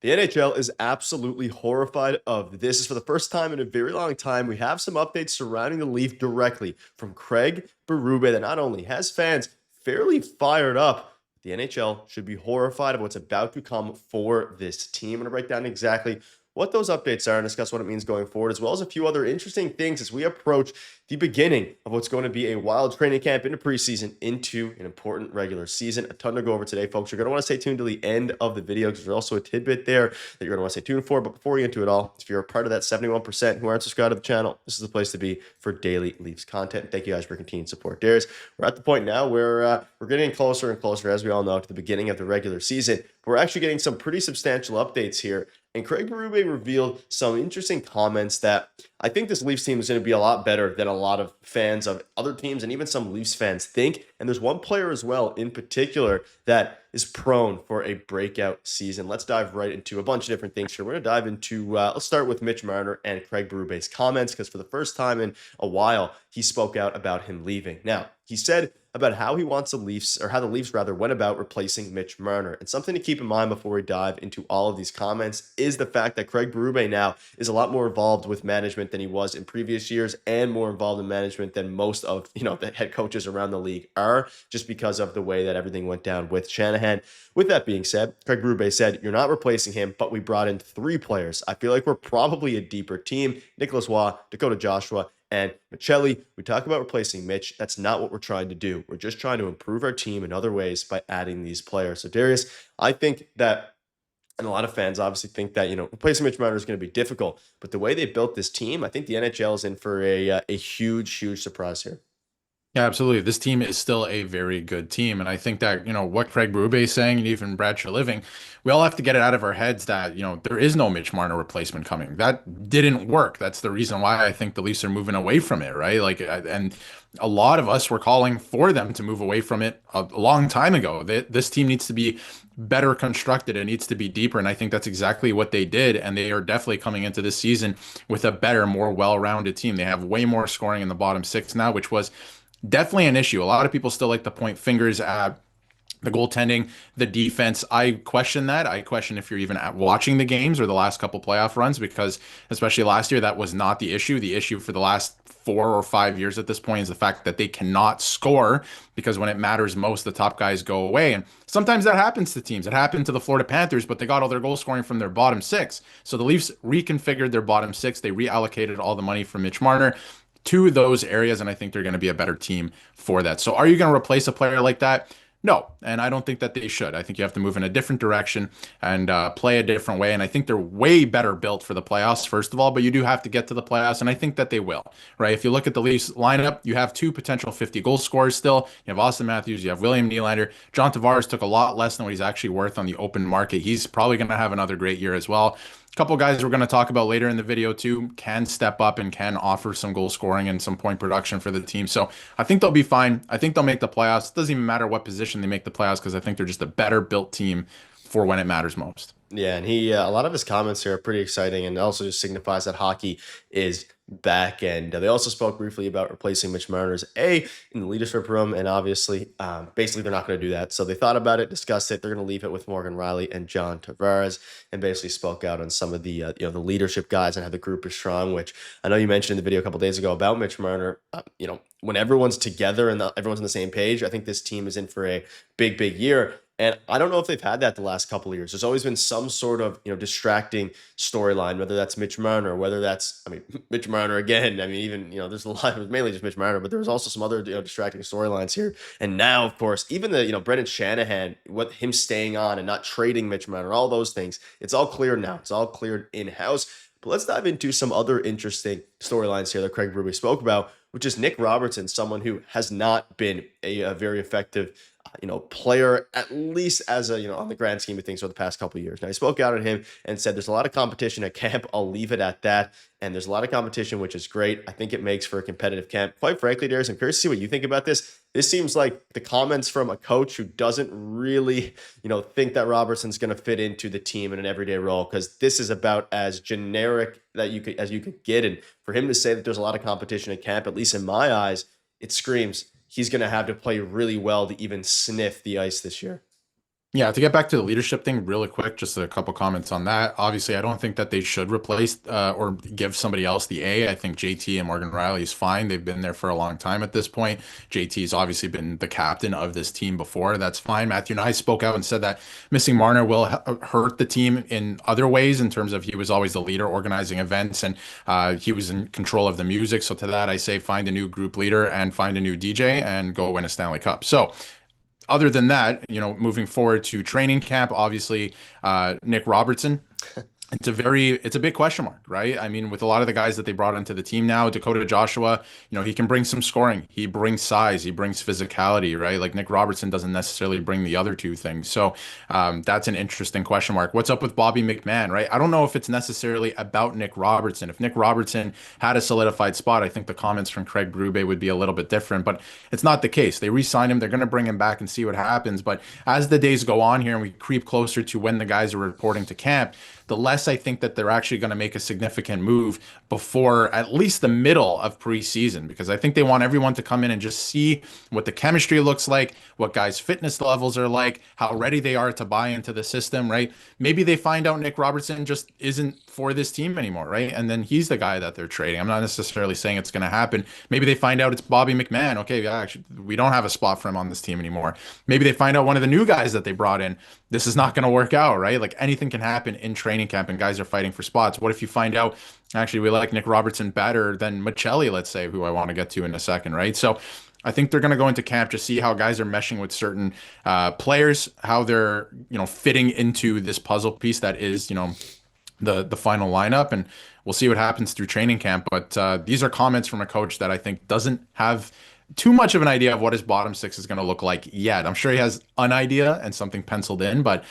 The NHL is absolutely horrified of this. This is for the first time in a very long time. We have some updates surrounding the Leaf directly from Craig Berube that not only has fans fairly fired up, the NHL should be horrified of what's about to come for this team. I'm going to break down exactly what those updates are and discuss what it means going forward, as well as a few other interesting things as we approach the beginning of what's going to be a wild training camp into preseason into an important regular season. A ton to go over today, folks. You're going to want to stay tuned to the end of the video because there's also a tidbit there that you're going to want to stay tuned for. But before we get into it all, if you're a part of that 71% who aren't subscribed to the channel, this is the place to be for daily Leafs content. Thank you guys for continued support. Darius, we're at the point now where we're getting closer and closer, as we all know, to the beginning of the regular season. We're actually getting some pretty substantial updates here. And Craig Berube revealed some interesting comments that I think this Leafs team is going to be a lot better than a lot of fans of other teams and even some Leafs fans think. And there's one player as well in particular that is prone for a breakout season. Let's dive right into a bunch of different things here. We're going to dive into, let's start with Mitch Marner and Craig Berube's comments, because for the first time in a while, he spoke out about him leaving. Now, he said about how he wants the Leafs, or how the Leafs rather went about replacing Mitch Marner. And something to keep in mind before we dive into all of these comments is the fact that Craig Berube now is a lot more involved with management than he was in previous years, and more involved in management than most of, the head coaches around the league are, just because of the way that everything went down with Shanahan. With that being said, Craig Berube said, "You're not replacing him, but we brought in 3 players. I feel like we're probably a deeper team. Nicholas Waugh, Dakota Joshua, and Maccelli. We talk about replacing Mitch. That's not what we're trying to do. We're just trying to improve our team in other ways by adding these players." So Darius, I think that, and a lot of fans obviously think that, replacing Mitch Marner is going to be difficult, but the way they built this team, I think the NHL is in for a huge, huge surprise here. Yeah, absolutely. This team is still a very good team. And I think that, what Craig Berube is saying, and even Brad Treliving, we all have to get it out of our heads that, there is no Mitch Marner replacement coming. That didn't work. That's the reason why I think the Leafs are moving away from it, right? And a lot of us were calling for them to move away from it a long time ago. This team needs to be better constructed. It needs to be deeper. And I think that's exactly what they did. And they are definitely coming into this season with a better, more well-rounded team. They have way more scoring in the bottom 6 now, which was definitely an issue. A lot of people still like to point fingers at the goaltending, the defense. I question that. I question if you're even watching the games or the last couple playoff runs, because especially last year, that was not the issue. The issue for the last 4 or 5 years at this point is the fact that they cannot score, because when it matters most, the top guys go away. And sometimes that happens to teams. It happened to the Florida Panthers, but they got all their goal scoring from their bottom 6. So the Leafs reconfigured their bottom 6. They reallocated all the money from Mitch Marner to those areas, and I think they're going to be a better team for that. So are you going to replace a player like that? No, and I don't think that they should. I think you have to move in a different direction and play a different way. And I think they're way better built for the playoffs, first of all, but you do have to get to the playoffs, and I think that they will, right? If you look at the Leafs lineup, you have 2 potential 50-goal scorers still. You have Austin Matthews, you have William Nylander. John Tavares took a lot less than what he's actually worth on the open market. He's probably going to have another great year as well. A couple guys we're going to talk about later in the video too can step up and can offer some goal scoring and some point production for the team. So I think they'll be fine. I think they'll make the playoffs. It doesn't even matter what position they make the playoffs, because I think they're just a better built team for when it matters most. Yeah, and a lot of his comments here are pretty exciting, and also just signifies that hockey is back. And they also spoke briefly about replacing Mitch Marner's in the leadership room, and obviously, basically, they're not going to do that. So they thought about it, discussed it. They're going to leave it with Morgan Riley and John Tavares, and basically spoke out on some of the the leadership guys and how the group is strong. Which I know you mentioned in the video a couple days ago about Mitch Marner. When everyone's together and everyone's on the same page, I think this team is in for a big, big year. And I don't know if they've had that the last couple of years. There's always been some sort of, distracting storyline, whether that's Mitch Marner, whether that's, Mitch Marner again. Even, there's a lot, it was mainly just Mitch Marner, but there was also some other, distracting storylines here. And now, of course, even the, Brendan Shanahan, what him staying on and not trading Mitch Marner, all those things, it's all cleared now. It's all cleared in-house. But let's dive into some other interesting storylines here that Craig Berube spoke about, which is Nick Robertson, someone who has not been a very effective player, at least as a, on the grand scheme of things for the past couple of years. Now, he spoke out at him and said there's a lot of competition at camp. I'll leave it at that. And there's a lot of competition, which is great. I think it makes for a competitive camp. Quite frankly, Darius, I'm curious to see what you think about this. This seems like the comments from a coach who doesn't really, think that Robertson's going to fit into the team in an everyday role, because this is about as generic that you could get. And for him to say that there's a lot of competition at camp, at least in my eyes, it screams he's going to have to play really well to even sniff the ice this year. Yeah, to get back to the leadership thing really quick, just a couple comments on that. Obviously, I don't think that they should replace or give somebody else the A. I think JT and Morgan Riley is fine. They've been there for a long time at this point. JT's obviously been the captain of this team before. That's fine. Matthew and I spoke out and said that missing Marner will hurt the team in other ways in terms of he was always the leader organizing events and he was in control of the music. So to that, I say find a new group leader and find a new DJ and go win a Stanley Cup. So other than that, moving forward to training camp, obviously, Nick Robertson, it's a big question mark, right? I mean, with a lot of the guys that they brought into the team now, Dakota Joshua, he can bring some scoring. He brings size, he brings physicality, right? Like Nick Robertson doesn't necessarily bring the other two things. So that's an interesting question mark. What's up with Bobby McMahon, right? I don't know if it's necessarily about Nick Robertson. If Nick Robertson had a solidified spot, I think the comments from Craig Berube would be a little bit different, but it's not the case. They re-signed him. They're going to bring him back and see what happens. But as the days go on here and we creep closer to when the guys are reporting to camp, the less I think that they're actually going to make a significant move before at least the middle of preseason, because I think they want everyone to come in and just see what the chemistry looks like, what guys' fitness levels are like, how ready they are to buy into the system, right? Maybe they find out Nick Robertson just isn't for this team anymore, right? And then he's the guy that they're trading. I'm not necessarily saying it's going to happen. Maybe they find out it's Bobby McMahon. Okay, yeah, actually, we don't have a spot for him on this team anymore. Maybe they find out one of the new guys that they brought in, this is not going to work out, right? Like anything can happen in training camp and guys are fighting for spots. What if you find out, actually, we like Nick Robertson better than Maccelli, let's say, who I want to get to in a second, right? So I think they're going to go into camp to see how guys are meshing with certain players, how they're, fitting into this puzzle piece that is, the final lineup. And we'll see what happens through training camp. But these are comments from a coach that I think doesn't have too much of an idea of what his bottom six is going to look like yet. I'm sure he has an idea and something penciled in, but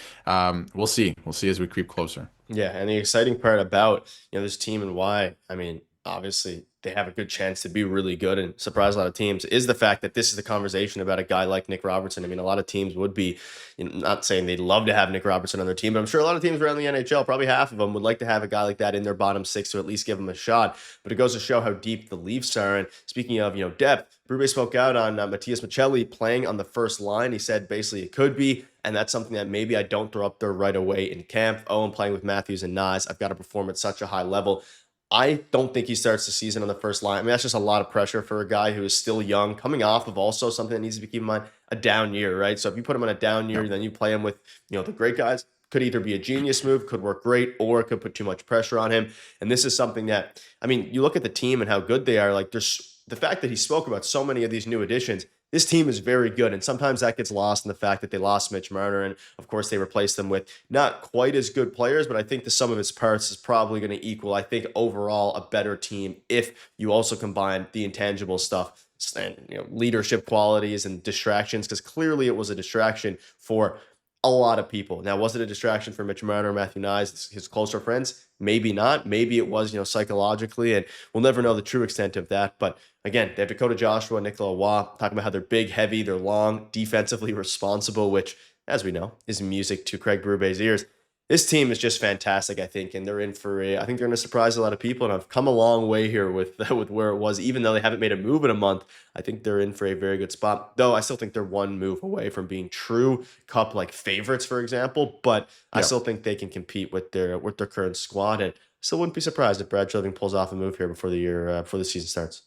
we'll see. We'll see as we creep closer. Yeah, and the exciting part about this team and why, I mean, obviously they have a good chance to be really good and surprise a lot of teams is the fact that this is the conversation about a guy like Nick Robertson. I mean, a lot of teams would be, not saying they'd love to have Nick Robertson on their team, but I'm sure a lot of teams around the NHL, probably half of them, would like to have a guy like that in their bottom six to at least give them a shot. But it goes to show how deep the Leafs are. And speaking of, depth, Berube spoke out on Matias Maccelli playing on the first line. He said basically it could be, and that's something that maybe I don't throw up there right away in camp. Oh, I'm playing with Matthews and Nas. I've got to perform at such a high level. I don't think he starts the season on the first line. I mean, that's just a lot of pressure for a guy who is still young, coming off of also something that needs to be kept in mind, a down year, right? So if you put him on a down year, then you play him with, the great guys. Could either be a genius move, could work great, or it could put too much pressure on him. And this is something that, I mean, you look at the team and how good they are. Like, there's the fact that he spoke about so many of these new additions. This team is very good, and sometimes that gets lost in the fact that they lost Mitch Marner, and of course they replaced them with not quite as good players, but I think the sum of its parts is probably going to equal, I think, overall a better team if you also combine the intangible stuff and leadership qualities and distractions, because clearly it was a distraction for a lot of people. Now, was it a distraction for Mitch Marner, Matthew Knies, his closer friends? Maybe not. Maybe it was, psychologically, and we'll never know the true extent of that. But again, they have Dakota Joshua, Nicolas Roy, talking about how they're big, heavy, they're long, defensively responsible, which, as we know, is music to Craig Berube's ears. This team is just fantastic, I think, and they're in for I think they're going to surprise a lot of people, and I've come a long way here with where it was. Even though they haven't made a move in a month, I think they're in for a very good spot. Though I still think they're one move away from being true Cup like favorites, for example. But I still think they can compete with their current squad, and still wouldn't be surprised if Brad Treliving pulls off a move here before the season starts.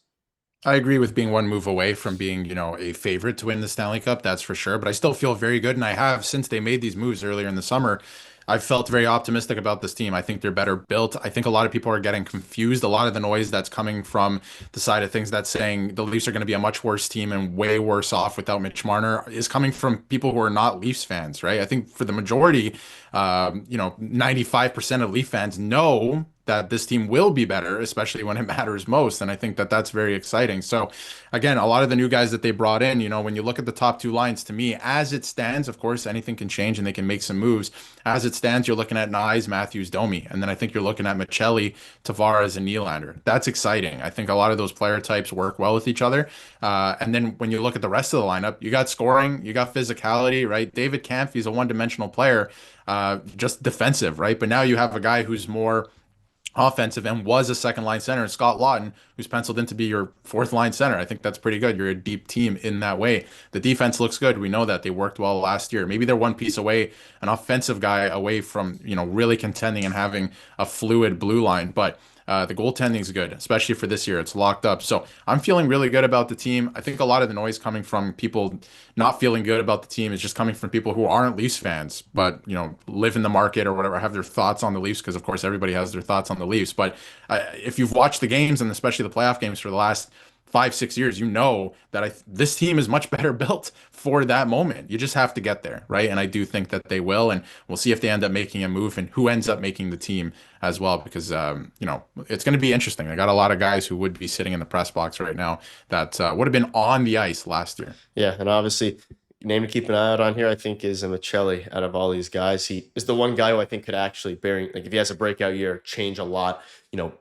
I agree with being one move away from being, a favorite to win the Stanley Cup, that's for sure. But I still feel very good, and I have since they made these moves earlier in the summer. I've felt very optimistic about this team. I think they're better built. I think a lot of people are getting confused. A lot of the noise that's coming from the side of things that's saying the Leafs are going to be a much worse team and way worse off without Mitch Marner is coming from people who are not Leafs fans, right? I think for the majority, 95% of Leaf fans know that this team will be better, especially when it matters most. And I think that that's very exciting. So again, a lot of the new guys that they brought in, when you look at the top two lines, to me, as it stands, of course, anything can change and they can make some moves. As it stands, you're looking at Knies, Matthews, Domi. And then I think you're looking at Maccelli, Tavares, and Nylander. That's exciting. I think a lot of those player types work well with each other. And then when you look at the rest of the lineup, you got scoring, you got physicality, right? David Kampf, he's a one-dimensional player, just defensive, right? But now you have a guy who's more offensive and was a second line center, and Scott Lawton, who's penciled in to be your fourth line center. I think that's pretty good. You're a deep team in that way. The defense looks good. We know that they worked well last year. Maybe they're one piece away, an offensive guy away from, really contending and having a fluid blue line. But the goaltending is good, especially for this year. It's locked up. So I'm feeling really good about the team. I think a lot of the noise coming from people not feeling good about the team is just coming from people who aren't Leafs fans, but live in the market or whatever, have their thoughts on the Leafs, because of course everybody has their thoughts on the Leafs. But if you've watched the games, and especially the playoff games for the last 5, 6 years, you know that this team is much better built for that moment. You just have to get there, right? And I do think that they will, and we'll see if they end up making a move and who ends up making the team as well, because it's going to be interesting. I got a lot of guys who would be sitting in the press box right now that would have been on the ice last year. Yeah, and obviously, name to keep an eye out on here, I think, is Maccelli. Out of all these guys, he is the one guy who I think could actually if he has a breakout year, change a lot,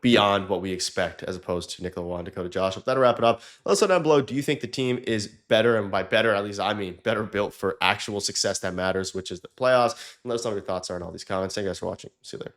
beyond what we expect, as opposed to Nicola Juan, Dakota Josh. But that'll wrap it up. Let us know down below. Do you think the team is better, and by better, at least I mean better built for actual success that matters, which is the playoffs? And let us know what your thoughts are on all these comments. Thank you guys for watching. See you later.